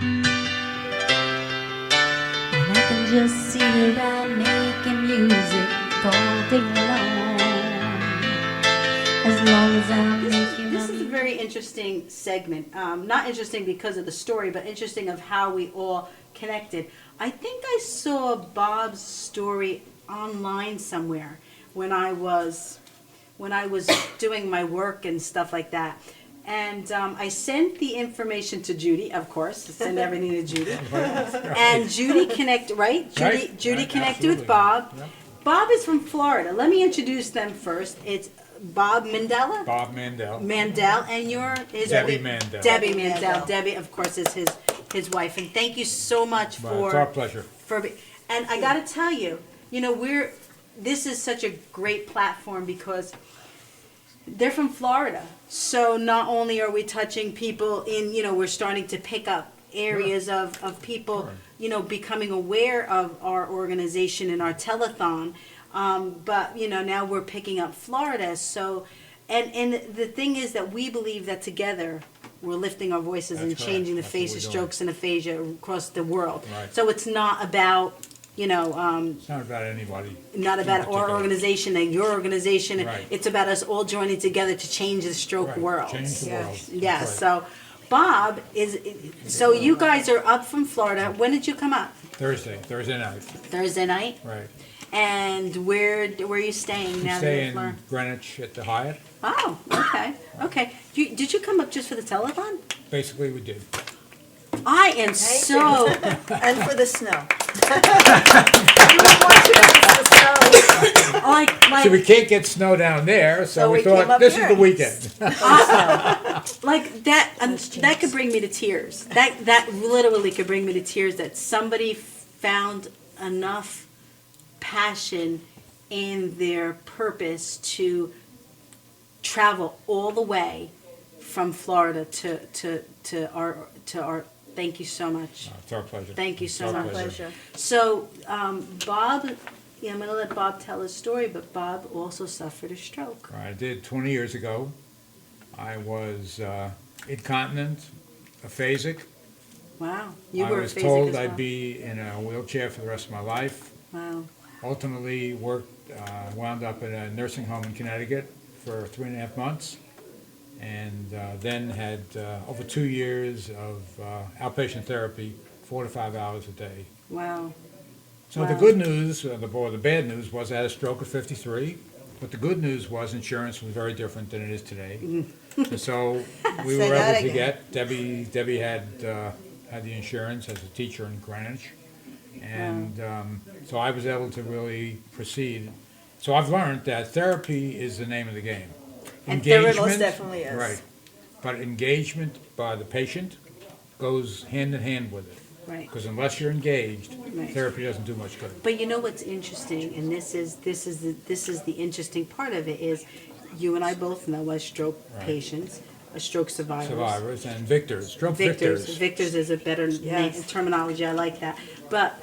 And I can just see her out making music all day long. As long as I'm making This is a money. very interesting segment. Not interesting because of the story, but interesting of how we all connected. I think I saw Bob's story online somewhere when I was doing my work and stuff like that. And I sent the information to Judy, of course. I send everything to Judy. And Judy connected, right? Judy Right, connected with absolutely. Bob. Yep. Bob is from Florida. Let me introduce them first. It's Bob Mandell. Bob Mandell. Mandell, and you're his Debbie Mandell. Debbie Mandell. Debbie, of course, is his wife. And thank you so much Well, it's our pleasure. And I got to tell you, this is such a great platform because they're from Florida. So not only are we touching people we're starting to pick up areas of people, Sure. becoming aware of our organization and our telethon. But now we're picking up Florida. So, and the thing is that we believe that together we're lifting our voices That's and correct. changing the That's what face we're of doing. strokes and aphasia across the world. Right. So it's not about It's not about anybody. not about in our particular. organization and your organization. Right. It's about us all joining together to change the stroke Right. world. Change the world. Yeah. That's right. So, Bob so you guys are up from Florida. When did you come up? Thursday night. Thursday night. Right. And where are you staying now? We that stay you're in Florida? Greenwich at the Hyatt. Oh, okay. Did you come up just for the telethon? Basically, we did. I am so. And for the snow. We want you to miss the snow. So we can't get snow down there, so So we we came thought up this is here. the weekend. Like that, that could bring me to tears. That literally could bring me to tears. That somebody found enough passion in their purpose to travel all the way from Florida to our. Thank you so much. It's our pleasure. Thank you so It's our much. Pleasure. So, Bob, I'm going to let Bob tell his story, but Bob also suffered a stroke. I did 20 years ago. I was incontinent, aphasic. Wow, you I were was aphasic told as well. I'd be in a wheelchair for the rest of my life. Wow. Ultimately wound up in a nursing home in Connecticut for 3.5 months, and then had over 2 years of outpatient therapy, 4 to 5 hours a day. Wow. So Wow. the good news, the bad news was I had a stroke at 53, but the good news was insurance was very different than it is today. And so we Say were that able to again. get, Debbie had the insurance as a teacher in Greenwich. And so I was able to really proceed. So I've learned that therapy is the name of the game. And therapy most definitely is. Right. But engagement by the patient goes hand in hand with it. Right. Because unless you're engaged, Right. therapy doesn't do much good. But you know what's interesting, and this is the interesting part of it is, you and I both know as stroke Right. patients, as stroke survivors. Survivors and victors, stroke Victors. victors. Victors is a better Yes. terminology. I like that. But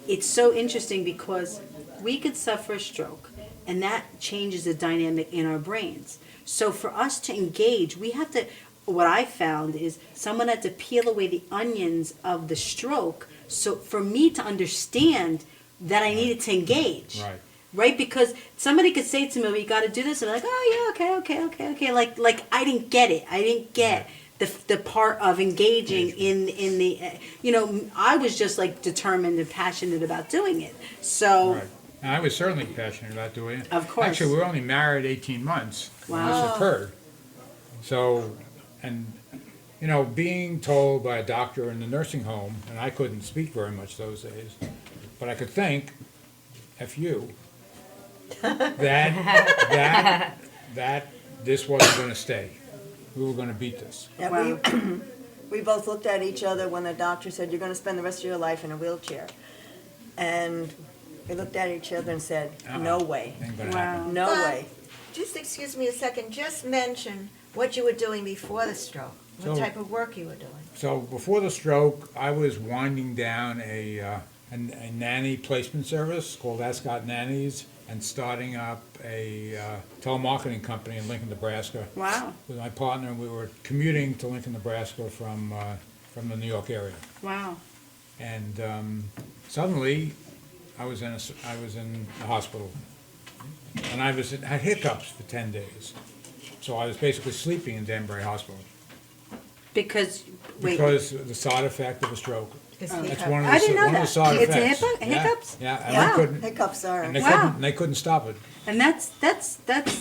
it's so interesting because we could suffer a stroke, and that changes the dynamic in our brains. So for us to engage, we have to. What I found is someone had to peel away the onions of the stroke. So for me to understand that I needed to engage. Right. Right, because somebody could say to me, "Well, you got to do this," and I'm like, "Oh yeah, okay." Like I didn't get it. I didn't get the part of engaging in the. I was just like determined and passionate about doing it. So Right. And I was certainly passionate about doing it. Of course. Actually, we were only married 18 months when Wow. this occurred. So, and being told by a doctor in the nursing home, and I couldn't speak very much those days, but I could think, F you, that this wasn't going to stay. We were going to beat this. Yeah, Wow. we both looked at each other when the doctor said, "You're going to spend the rest of your life in a wheelchair." And we looked at each other and said, "No way. Ain't gonna Wow. happen. No Bob, way." Just excuse me a second, just mention what you were doing before the stroke, what So- type of work you were doing. So before the stroke, I was winding down a nanny placement service called Ascot Nannies, and starting up a telemarketing company in Lincoln, Nebraska. wow, With my partner, and we were commuting to Lincoln, Nebraska from from the New York area. Wow. And suddenly, I was in the hospital, and I had hiccups for 10 days. So I was basically sleeping in Danbury Hospital Because, wait. because of the side effect of a stroke. It's That's hiccup. one of I the, didn't know one of the that. side It's a effects. hiccups? Yeah, and Wow. I couldn't, Hiccups are. and they Wow. couldn't, they couldn't stop it. And that's,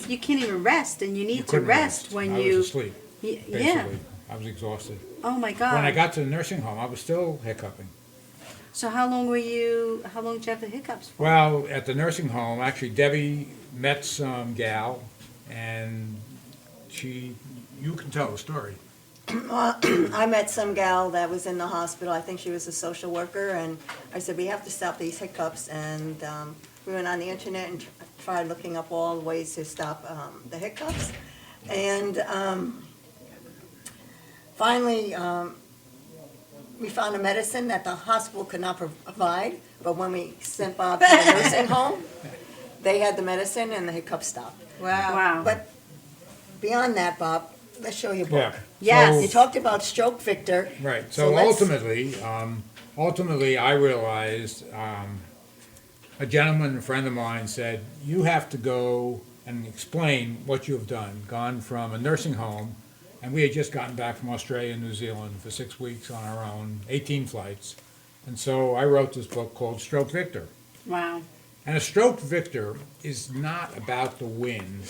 you can't even rest, and you need to Couldn't rest when I you. was asleep, Yeah. basically. I was exhausted. Oh, my God. When I got to the nursing home, I was still hiccuping. So how long did you have the hiccups for? Well, at the nursing home, actually, Debbie met some gal, and you can tell the story. I met some gal that was in the hospital. I think she was a social worker, and I said, we have to stop these hiccups. And we went on the internet and tried looking up all the ways to stop the hiccups. And finally, we found a medicine that the hospital could not provide, but when we sent Bob to the nursing home, they had the medicine and the hiccups stopped. Wow. Wow. But beyond that, Bob, let's show you a book. Yes. So- You talked about stroke, Victor. Right, So so let's- ultimately, I realized, a gentleman, a friend of mine said, you have to go and explain what you have done, gone from a nursing home, and we had just gotten back from Australia and New Zealand for 6 weeks on our own, 18 flights. And so I wrote this book called Stroke Victor. Wow. And a stroke victor is not about the win,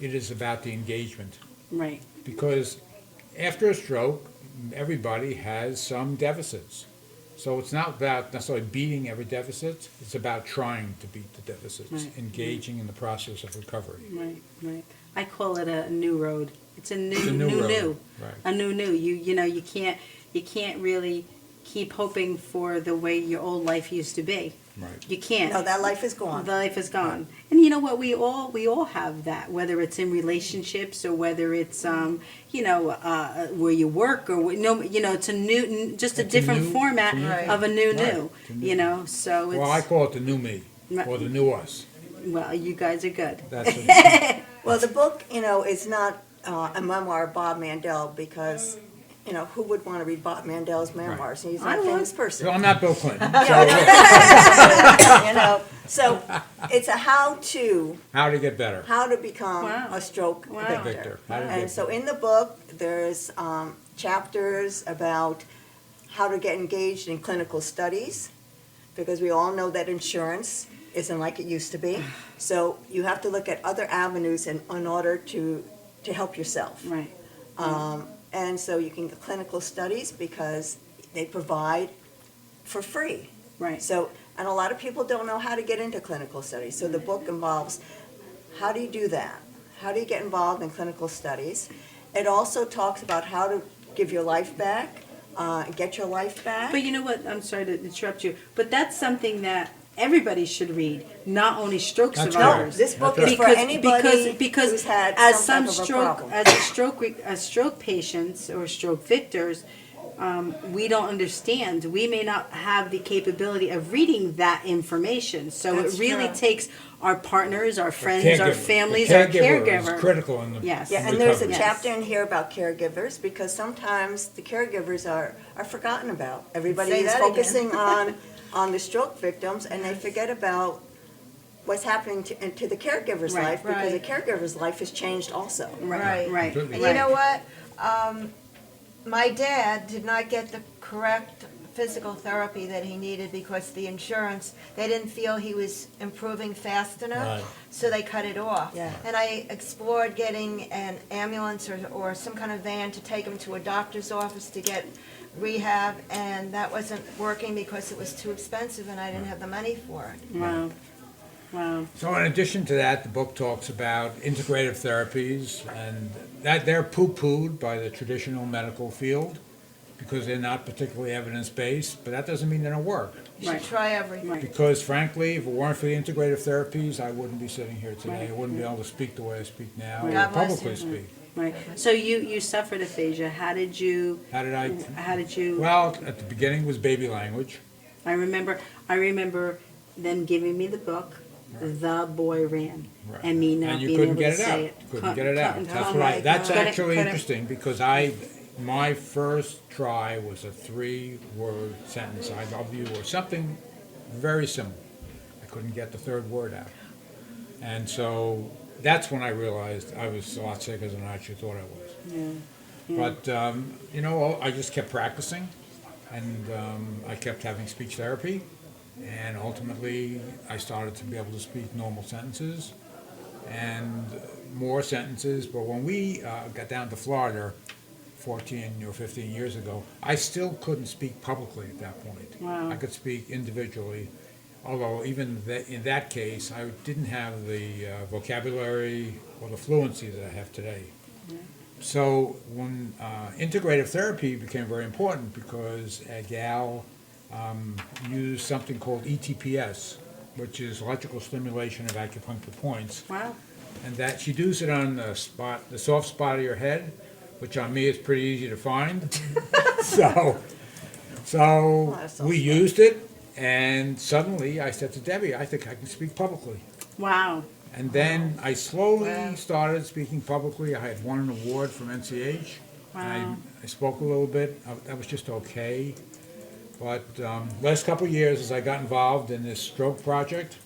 it is about the engagement. Right. Because after a stroke, everybody has some deficits. So it's not about necessarily beating every deficit, it's about trying to beat the deficits, Right. engaging in the process of recovery. Right. Right. I call it a new road. It's a new, It's a new road, new. right. A new. You can't really keep hoping for the way your old life used to be. Right. You can't. No, that life is gone. The life is gone. And you know what? We all have that, whether it's in relationships or whether it's where you work or it's a new, just a It's a different new- format Right. of a new. Right. It's a new- So it's Well, I call it the new me, Right. or the new us. well, you guys are good. That's it. Well, the book, is not a memoir of Bob Mandell because, who would want to read Bob Mandell's memoirs? He's not I a would. famous person. So I'm not Bill Clinton, So it's a how-to, how to get better. how to become Wow. a stroke Wow. victor. Victor, how to And get so better. in the book, there's chapters about how to get engaged in clinical studies, because we all know that insurance isn't like it used to be. So you have to look at other avenues in order to help yourself. Right. And so you can get clinical studies because they provide for free. Right. So, and a lot of people don't know how to get into clinical studies. So the book involves, how do you do that? How do you get involved in clinical studies? It also talks about how to give your life back, get your life back. But you know what? I'm sorry to interrupt you, but that's something that everybody should read, not only stroke That's survivors. right. This book That's is right. for anybody because who's had as some some type of a stroke problem. as stroke patients or stroke victors, we don't understand. We may not have the capability of reading that information. So That's it really true. takes our partners, our friends, our Caregiver. families, The our caregiver is caregiver. critical in the Yes. Yeah, and there's a recovery. Yes. chapter in here about caregivers, because sometimes the caregivers are forgotten about. Everybody Say is that again. focusing on the stroke victims, and they forget about what's happening to the caregiver's Right. life, because the Right. careger's life has changed also. Right. Right. Completely. And you know what? My dad did not get the correct physical therapy that he needed because the insurance, they didn't feel he was improving fast enough, Right. so they cut it off. Yeah. And I explored getting an ambulance or some kind of van to take him to a doctor's office to get rehab, and that wasn't working because it was too expensive and I didn't have the money for it. Wow. Wow. So in addition to that, the book talks about integrative therapies, and that they're poo-pooed by the traditional medical field because they're not particularly evidence-based, but that doesn't mean they don't work. You should Right. try everything. Right. Because frankly, if it weren't for the integrative therapies, I wouldn't be sitting here today. Right. I wouldn't be able to speak the way I speak now, Right. or God bless publicly you. speak. Right. So you suffered aphasia. How did you? How did I? Well, at the beginning was baby language. I remember them giving me the book, The Boy Ran, Right. and me not And you being couldn't able get to it say out. it. Couldn't get it out. Couldn't- That's oh right. my That's God. actually Couldn't- interesting because I my first try was a 3-word sentence, I love you, or something very simple. I couldn't get the third word out. And so that's when I realized I was a lot sicker than I actually thought I was. But, I just kept practicing, and I kept having speech therapy, and ultimately I started to be able to speak normal sentences and more sentences. But when we got down to Florida 14 or 15 years ago, I still couldn't speak publicly at that point. Wow. I could speak individually, although even in that case, I didn't have the vocabulary or the fluency that I have today. So when integrative therapy became very important, because a gal used something called ETPS, which is electrical stimulation of acupuncture points, Wow. and that she'd use it on the soft spot of your head, which on me is pretty easy to find. so that's we used it, and suddenly I said to Debbie, I think I can speak publicly. Wow. And then I slowly started speaking publicly. I had won an award from NCH. Wow. And I spoke a little bit. That was just okay. But last couple of years, as I got involved in this stroke project,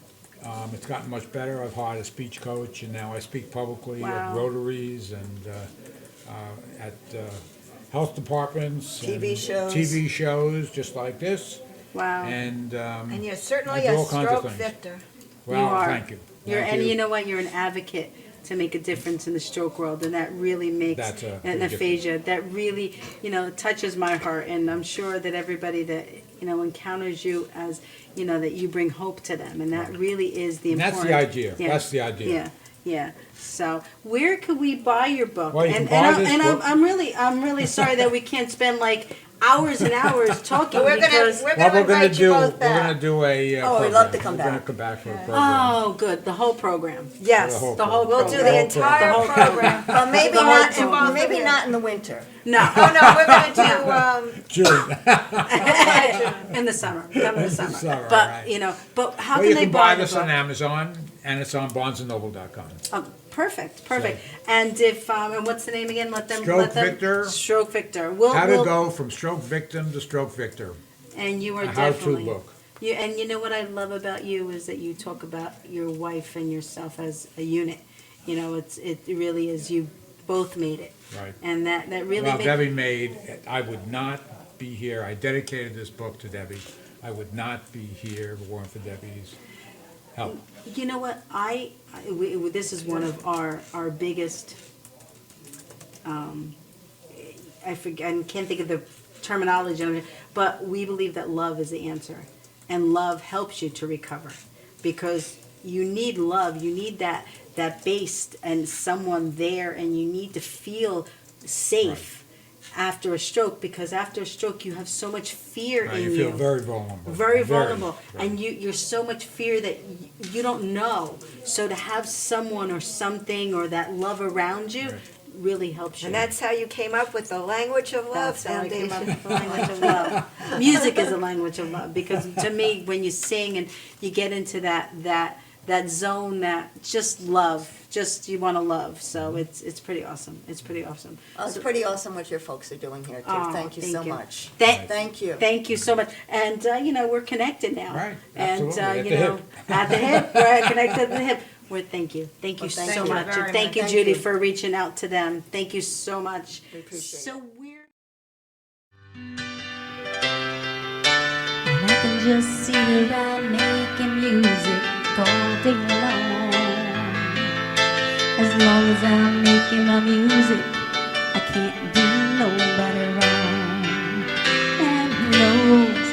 it's gotten much better. I've hired a speech coach, and now I speak publicly Wow. at Rotaries and at health departments. TV and shows. TV shows, just like this. Wow. And And you're certainly I do a all kinds of stroke things. victor. well, You are. thank you. You're, Thank and you know what? You're an advocate to make a difference in the stroke world, and that really makes That's a an big aphasia. That really, touches my heart, and I'm sure that everybody that encounters you as, that you bring hope to them, and that really is the And that's important. the idea. Yeah. That's the idea. Yeah. Yeah. So, where could we buy your book? Well, you and can buy this and book. I'm really sorry that we can't spend like hours and hours talking We're because. gonna Well, invite you both we're back. gonna do a Oh, we'd program. love to come We're gonna back. come back for a program. Oh, good. The whole program. Yes, The whole The whole we'll do program. the whole entire The whole program. Well, maybe The whole not, program. maybe not in the winter. No. Oh, no, we're gonna do, June. In the summer, come in the summer. Summer, But, right. but how Well, can you they can buy buy the this on book? Amazon, and it's on BarnesandNoble.com. Oh, perfect. And if, and what's the name again? Let them. Stroke Victor. Stroke Victor. How to go from stroke victim to stroke victor. And you are A how-to definitely. book. And you know what I love about you is that you talk about your wife and yourself as a unit. It really is, you both made it. Right. And that really Well, makes. Debbie made, I would not be here. I dedicated this book to Debbie. I would not be here if it weren't for Debbie's help. You know what? This is one of our biggest. I forget. I can't think of the terminology of it, but we believe that love is the answer, and love helps you to recover, because you need love. You need that base and someone there, and you need to feel safe. After a stroke, because after a stroke you have so much fear Right, in you feel very vulnerable. very vulnerable, very. and you're so much fear that you don't know. So to have someone or something or that love around you really helps you. and that's how you came up with the Language of Love That's how I came up Foundation. with the language of love. Music is a language of love, because to me, when you sing and you get into that zone, that just love, just you want to love. So it's pretty awesome. It's pretty awesome. Well, it's pretty awesome what your folks are doing here, too. Oh, Thank you so much. Thank you. Thank you so much. And, we're connected now. Right, And, absolutely, at the hip. at the hip, we're connected at the hip. Thank you. Thank you Well, thank so you much. very And thank much. you, Thank Judy, you. for reaching out to them. Thank you so much. We appreciate So weird. And I can just sit around making music all day long. As long as I'm making my music, I can't do nobody wrong. And who knows,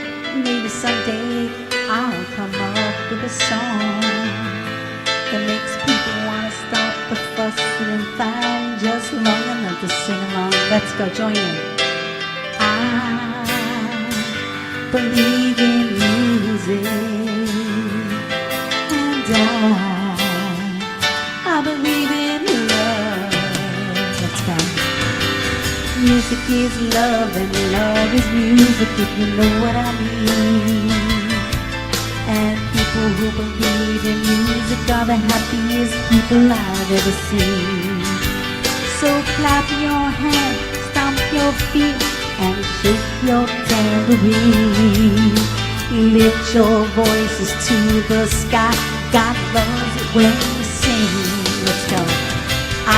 maybe someday I'll come up with a song that makes people want to stop the fussing and fighting just long enough to sing along. Let's go, join in. I believe in music, and I believe in love. Let's go. Music is love, and love is music, if you know what I mean. And people who believe in music are the happiest people I've ever seen. So clap your hands, stomp your feet and shake your tambourine. Lift your voices to the sky. God loves it when you sing. Let's go. I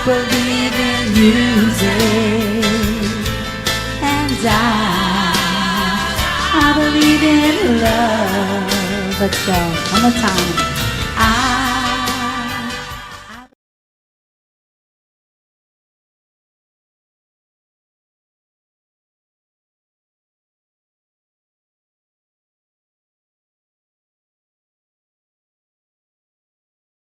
believe in music, and I believe in love. Let's go. One more time.